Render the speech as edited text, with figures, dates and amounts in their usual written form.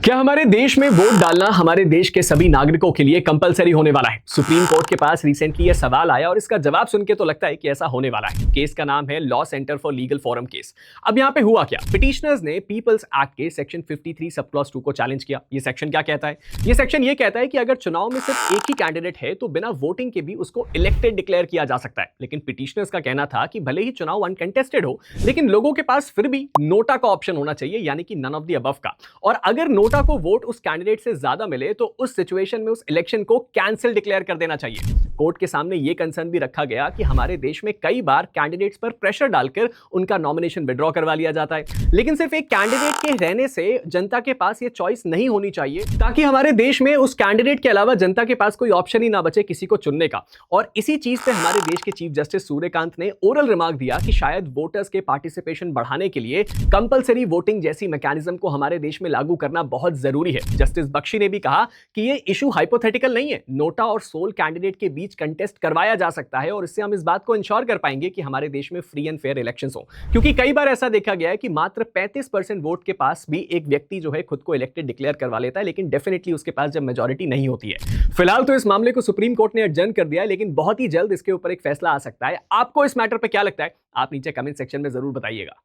क्या हमारे देश में वोट डालना हमारे देश के सभी नागरिकों के लिए कंपलसरी होने वाला है? सुप्रीम कोर्ट के पास रिसेंटली यह सवाल आया और इसका जवाब सुन के तो लगता है कि ऐसा होने वाला है। केस का नाम है law centre for legal forum case. अब यहाँ पे हुआ क्या? पिटिशनर्स ने पीपल्स एक्ट के सेक्शन 53 सब क्लॉज 2 को चैलेंज किया। ये सेक्शन क्या कहता है? ये सेक्शन ये कहता है कि अगर चुनाव में सिर्फ एक ही कैंडिडेट है तो बिना वोटिंग के भी उसको इलेक्टेड डिक्लेयर किया जा सकता है। लेकिन पिटिशनर्स का कहना था कि भले ही चुनाव अनकंटेस्टेड हो, लेकिन लोगों के पास फिर भी नोटा का ऑप्शन होना चाहिए, यानी कि नन ऑफ द अबव का। और अगर नोटा को वोट उस कैंडिडेट से ज्यादा मिले तो उस सिचुएशन में उस इलेक्शन को कैंसिल डिक्लेयर कर देना चाहिए। कोर्ट के सामने यह कंसर्न भी रखा गया कि हमारे देश में कई बार कैंडिडेट्स पर प्रेशर डालकर उनका नॉमिनेशन विड्रॉ करवा लिया जाता है, लेकिन सिर्फ एक कैंडिडेट के रहने से जनता के पास यह चॉइस नहीं होनी चाहिए, ताकि हमारे देश में उस कैंडिडेट के अलावा जनता के पास कोई ऑप्शन ही ना बचे किसी को चुनने का। और इसी चीज पे हमारे देश के चीफ जस्टिस सूर्यकांत ने ओरल रिमार्क दिया कि शायद वोटर्स के पार्टिसिपेशन बढ़ाने के लिए कंपलसरी वोटिंग जैसी मैकेनिज्म को हमारे देश में लागू करना बहुत जरूरी है। जस्टिस बख्शी ने भी कहा कि ये इशू हाइपोथेटिकल नहीं है, नोटा और सोल कैंडिडेट के बीच कंटेस्ट करवाया जा सकता है और इससे हम इस बात को इंश्योर कर पाएंगे कि हमारे देश में फ्री एंड फेयर इलेक्शंस हो। क्योंकि कई बार ऐसा देखा गया है कि मात्र 35% वोट के पास भी एक व्यक्ति जो है खुद को इलेक्टेड डिक्लेयर करवा लेता है, लेकिन डेफिनेटली उसके पास जब मेजॉरिटी नहीं होती है। फिलहाल तो इस मामले को सुप्रीम कोर्ट ने एडजर्न कर दिया है, लेकिन बहुत ही जल्द इसके ऊपर एक फैसला आ सकता है। आपको इस मैटर पर क्या लगता है? आप नीचे कमेंट सेक्शन में जरूर बताइएगा।